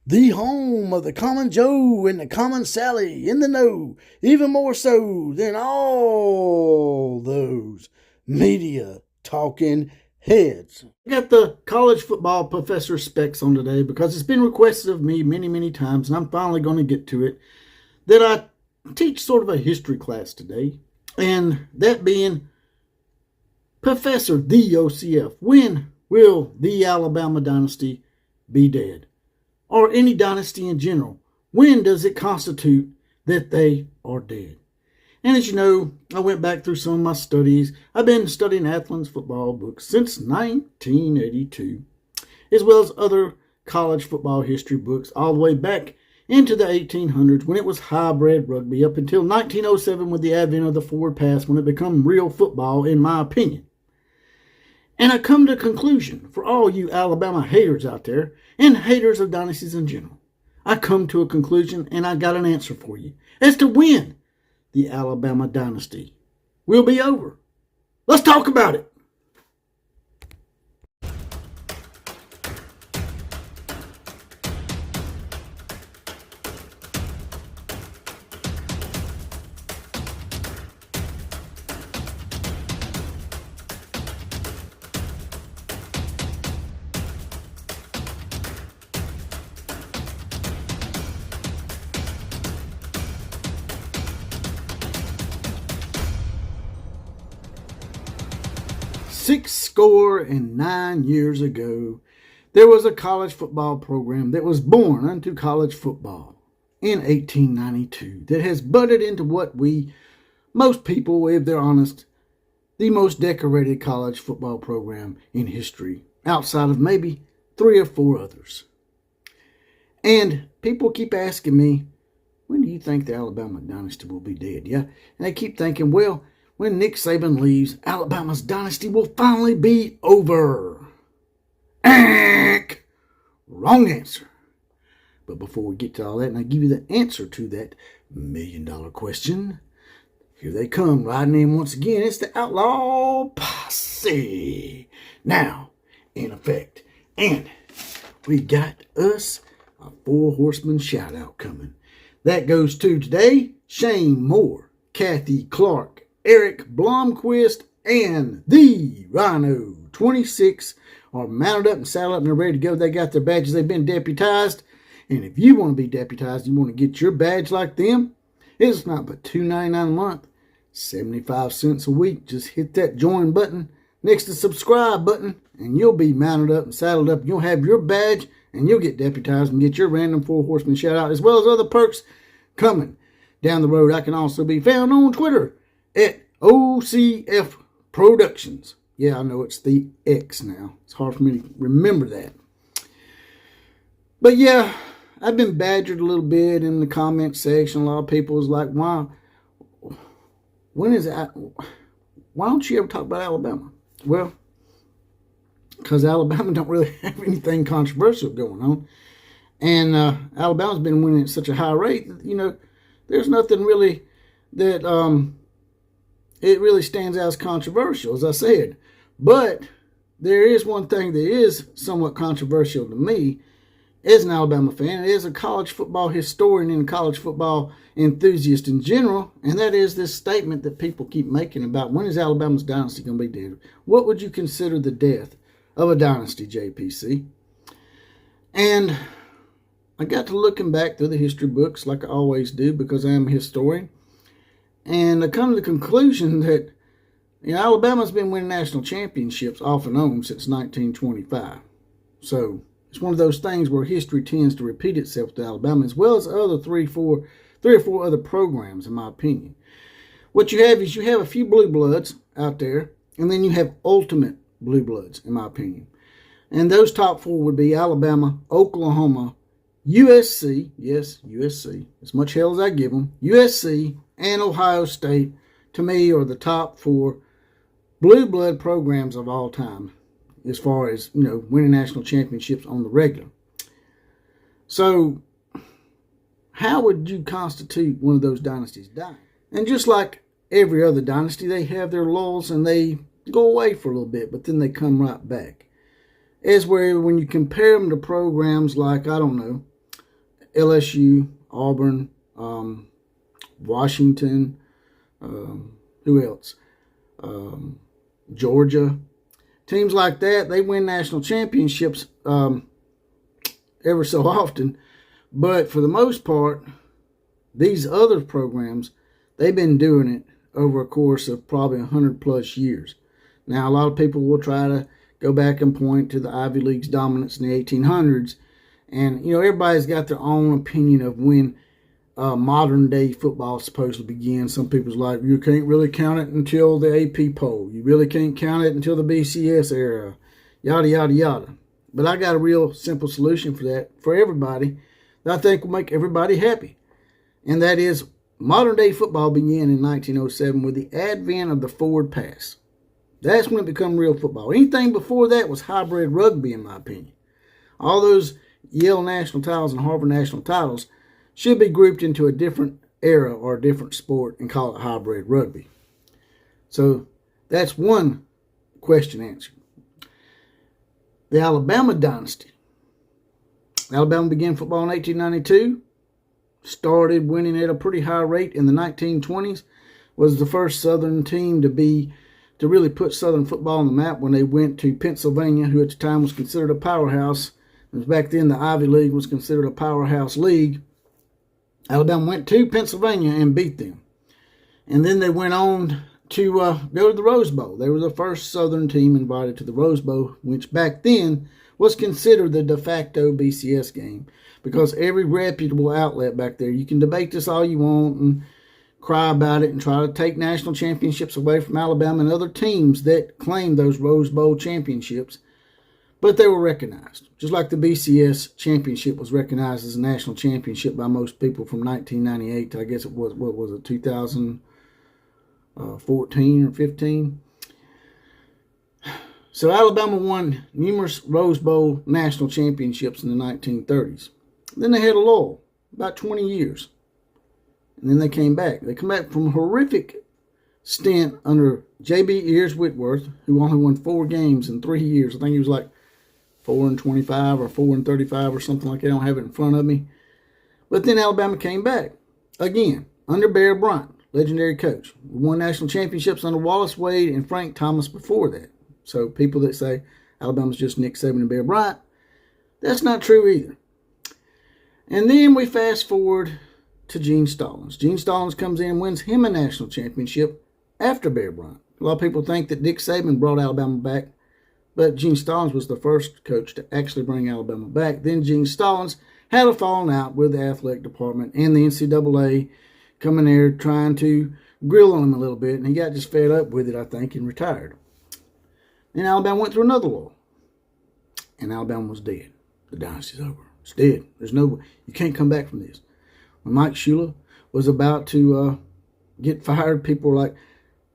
the home of the common Joe and the common Sally in the know, even more so than all those media talking heads. I got the college football professor specs on today because it's been requested of me many, many times, and I'm finally going to get to it, that I teach sort of a history class today, and that being Professor the OCF, when will the Alabama dynasty be dead? Or any dynasty in general, when does it constitute that they are dead? And as you know, I went back through some of my studies. I've been studying Athens football books since 1982, as well as other college football history books all the way back into the 1800s when it was hybrid rugby up until 1907 with the advent of the forward pass when it became real football, in my opinion. And I come to a conclusion for all you Alabama haters out there and haters of dynasties in general. I come to a conclusion and I got an answer for you as to when the Alabama dynasty will be over. Let's talk about it. Sixscore-and-9 years ago, there was a college football program that was born unto college football in 1892 that has budded into what most people, if they're honest, the most decorated college football program in history, outside of maybe 3 or 4 others. And people keep asking me, when do you think the Alabama dynasty will be dead? Yeah, and they keep thinking, well, when Nick Saban leaves, Alabama's dynasty will finally be over. Wrong answer. But before we get to all that, and I give you the answer to that $1,000,000 question, here they come, riding in once again. It's the Outlaw Posse. Now, in effect. And we got us a 4-horseman shout-out coming. That goes to today, Shane Moore, Kathy Clark, Eric Blomquist, and the Rhino 26 are mounted up and saddled up and they're ready to go. They got their badges. They've been deputized. And if you want to be deputized, you want to get your badge like them, it's not but $2.99 a month, 75 cents a week. Just hit that join button next to subscribe button, and you'll be mounted up and saddled up. You'll have your badge, and you'll get deputized and get your random 4-horseman shout-out, as well as other perks coming down the road. I can also be found on Twitter at OCF Productions. Yeah, I know it's the X now. It's hard for me to remember that. But yeah, I've been badgered a little bit in the comment section. A lot of people is like, why don't you ever talk about Alabama? Well, because Alabama don't really have anything controversial going on. And Alabama's been winning at such a high rate, there's nothing really that it really stands out as controversial, as I said. But there is one thing that is somewhat controversial to me as an Alabama fan. It is a college football historian and a college football enthusiast in general, and that is this statement that people keep making about when is Alabama's dynasty going to be dead? What would you consider the death of a dynasty, JPC? And I got to looking back through the history books like I always do because I am a historian. And I come to the conclusion that Alabama's been winning national championships off and on since 1925. So it's one of those things where history tends to repeat itself to Alabama, as well as other three or four other programs, in my opinion. What you have is you have a few blue bloods out there, and then you have ultimate blue bloods, in my opinion. And those top 4 would be Alabama, Oklahoma, USC, yes, USC, as much hell as I give them, USC, and Ohio State, to me, are the top 4 blue blood programs of all time, as far as, winning national championships on the regular. So, how would you constitute one of those dynasties dying? And just like every other dynasty, they have their lulls and they go away for a little bit, but then they come right back. As where when you compare them to programs like, I don't know, LSU, Auburn, Washington, who else? Georgia. Teams like that, they win national championships ever so often. But for the most part, these other programs, they've been doing it over a course of probably 100 plus years. Now, a lot of people will try to go back and point to the Ivy League's dominance in the 1800s. And, everybody's got their own opinion of when modern day football supposedly began. Some people's like, you can't really count it until the AP poll. You really can't count it until the BCS era. Yada, yada, yada. But I got a real simple solution for that, for everybody, that I think will make everybody happy. And that is, modern day football began in 1907 with the advent of the forward pass. That's when it became real football. Anything before that was hybrid rugby, in my opinion. All those Yale national titles and Harvard national titles should be grouped into a different era or a different sport and call it hybrid rugby. So that's one question answered. The Alabama dynasty. Alabama began football in 1892. Started winning at a pretty high rate in the 1920s. Was the first Southern team to really put Southern football on the map when they went to Pennsylvania, who at the time was considered a powerhouse. Back then, the Ivy League was considered a powerhouse league. Alabama went to Pennsylvania and beat them. And then they went on to go to the Rose Bowl. They were the first Southern team invited to the Rose Bowl, which back then was considered the de facto BCS game, because every reputable outlet back there, you can debate this all you want and cry about it and try to take national championships away from Alabama and other teams that claimed those Rose Bowl championships, but they were recognized. Just like the BCS championship was recognized as a national championship by most people from 1998 to, I guess it was, 2014 or 15. So Alabama won numerous Rose Bowl national championships in the 1930s. Then they had a lull, about 20 years. And then they came back. They come back from a horrific stint under J.B. Ears Whitworth, who only won 4 games in 3 years. I think he was like 4-25 or 4-35 or something like that. I don't have it in front of me. But then Alabama came back again under Bear Bryant, legendary coach. We won national championships under Wallace Wade and Frank Thomas before that. So people that say Alabama's just Nick Saban and Bear Bryant, that's not true either. And then we fast forward to Gene Stallings. Gene Stallings comes in and wins him a national championship after Bear Bryant. A lot of people think that Dick Saban brought Alabama back, but Gene Stallings was the first coach to actually bring Alabama back. Then Gene Stallings had a falling out with the athletic department and the NCAA coming there trying to grill on him a little bit, and he got just fed up with it, I think, and retired. Then Alabama went through another lull, and Alabama was dead. The dynasty's over. It's dead. You can't come back from this. When Mike Shula was about to get fired, people were like,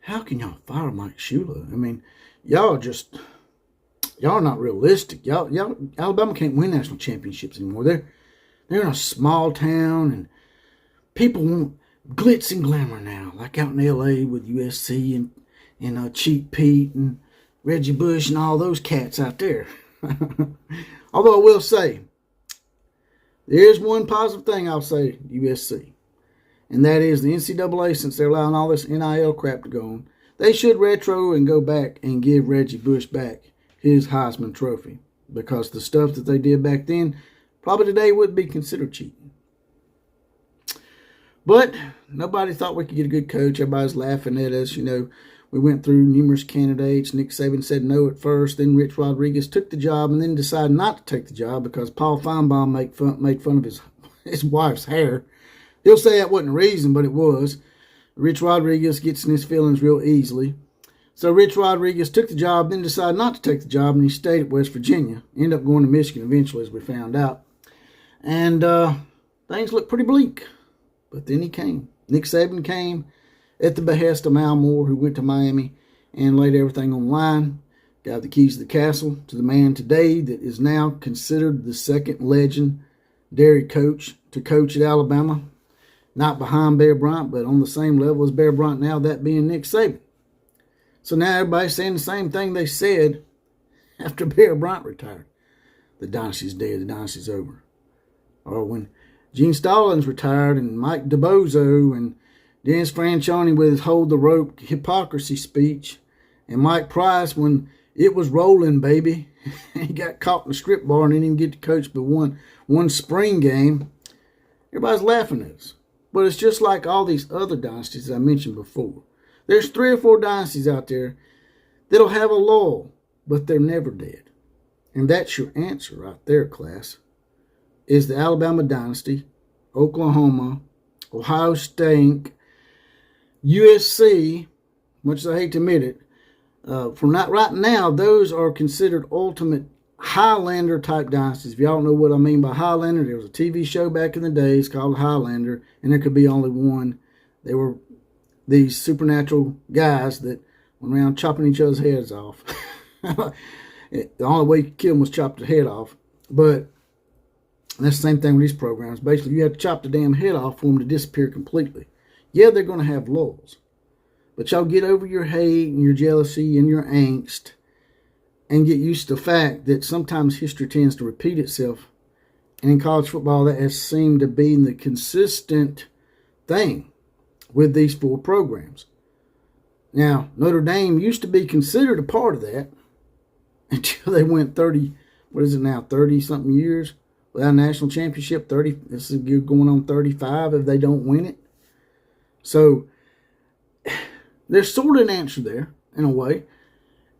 how can y'all fire Mike Shula? I mean, y'all are not realistic. Alabama can't win national championships anymore. They're in a small town, and people want glitz and glamour now, like out in L.A. with USC and Cheap Pete and Reggie Bush and all those cats out there. Although I will say, there's one positive thing I'll say to USC, and that is the NCAA, since they're allowing all this NIL crap to go on, they should retro and go back and give Reggie Bush back his Heisman Trophy, because the stuff that they did back then probably today would be considered cheating. But nobody thought we could get a good coach. Everybody's laughing at us. We went through numerous candidates. Nick Saban said no at first. Then Rich Rodriguez took the job and then decided not to take the job because Paul Feinbaum made fun of his wife's hair. He'll say that wasn't a reason, but it was. Rich Rodriguez gets in his feelings real easily. So Rich Rodriguez took the job, then decided not to take the job, and he stayed at West Virginia. Ended up going to Michigan eventually, as we found out. And things looked pretty bleak. But then he came. Nick Saban came at the behest of Mal Moore, who went to Miami and laid everything on the line. Got the keys to the castle to the man today that is now considered the second legendary coach to coach at Alabama. Not behind Bear Bryant, but on the same level as Bear Bryant now, that being Nick Saban. So now everybody's saying the same thing they said after Bear Bryant retired. The dynasty's dead. The dynasty's over. Or when Gene Stallings retired, and Mike DeBozo, and Dennis Franchione with his hold the rope hypocrisy speech, and Mike Price when it was rolling, baby. He got caught in the strip bar and didn't even get to coach but one spring game. Everybody's laughing at us. But it's just like all these other dynasties I mentioned before. There's 3 or 4 dynasties out there that'll have a lull, but they're never dead. And that's your answer right there, class. Is the Alabama dynasty, Oklahoma, Ohio State, USC, much as I hate to admit it, for not right now, those are considered ultimate Highlander type dynasties. If y'all know what I mean by Highlander, there was a TV show back in the days called Highlander, and there could be only one. They were these supernatural guys that went around chopping each other's heads off. The only way you could kill them was chop the head off. But that's the same thing with these programs. Basically, you have to chop the damn head off for them to disappear completely. Yeah, they're going to have lulls. But y'all get over your hate and your jealousy and your angst and get used to the fact that sometimes history tends to repeat itself. And in college football, that has seemed to be the consistent thing with these 4 programs. Now, Notre Dame used to be considered a part of that until they went 30-something years without a national championship. This is going on 35 if they don't win it. So, there's sort of an answer there, in a way.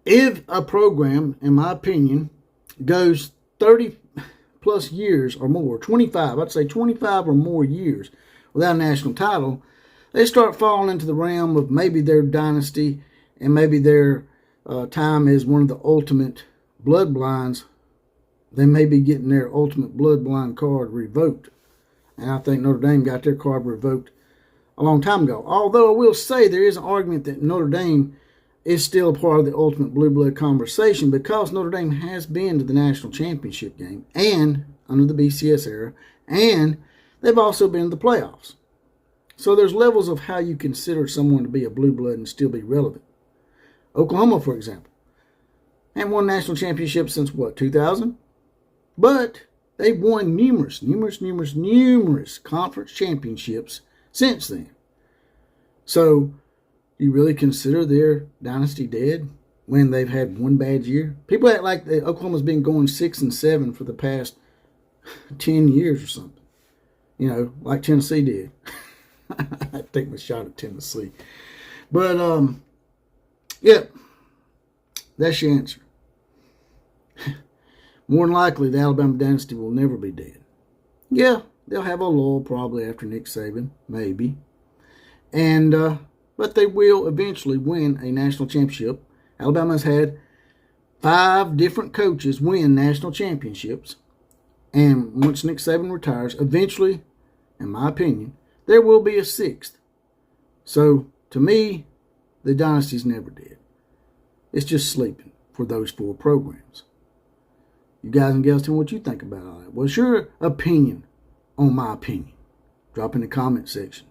If a program, in my opinion, goes 30 plus years or more, 25, I'd say 25 or more years without a national title, they start falling into the realm of maybe their dynasty and maybe their time as one of the ultimate bloodlines. They may be getting their ultimate bloodline card revoked. And I think Notre Dame got their card revoked a long time ago. Although I will say there is an argument that Notre Dame is still a part of the ultimate blue blood conversation because Notre Dame has been to the national championship game and under the BCS era, and they've also been to the playoffs. So there's levels of how you consider someone to be a blue blood and still be relevant. Oklahoma, for example, haven't won national championships since what, 2000? But they've won numerous conference championships since then. So, you really consider their dynasty dead when they've had one bad year? People act like Oklahoma's been going 6-7 for the past 10 years or something. You know, like Tennessee did. I take my shot at Tennessee. But, yeah, that's your answer. More than likely, the Alabama dynasty will never be dead. Yeah, they'll have a lull probably after Nick Saban, maybe. And, but they will eventually win a national championship. Alabama's had 5 different coaches win national championships. And once Nick Saban retires, eventually, in my opinion, there will be a 6th. So, to me, the dynasty's never dead. It's just sleeping for those 4 programs. You guys and gals, tell me what you think about all that. What's your opinion on my opinion? Drop in the comment section.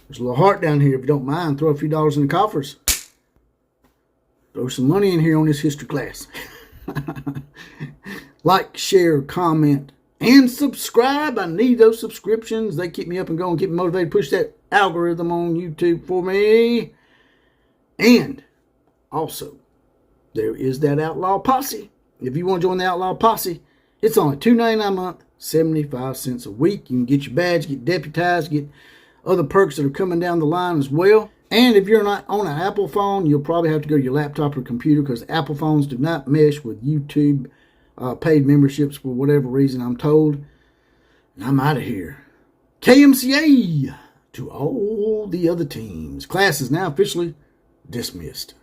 There's a little heart down here. If you don't mind, throw a few dollars in the coffers. Throw some money in here on this history class. Like, share, comment, and subscribe. I need those subscriptions. They keep me up and going, keep me motivated, push that algorithm on YouTube for me. And also, there is that Outlaw Posse. If you want to join the Outlaw Posse, it's only $2.99 a month, 75 cents a week. You can get your badge, get deputized, get other perks that are coming down the line as well. And if you're not on an Apple phone, you'll probably have to go to your laptop or computer because Apple phones do not mesh with YouTube paid memberships for whatever reason, I'm told. And I'm out of here. KMCA to all the other teams. Class is now officially dismissed.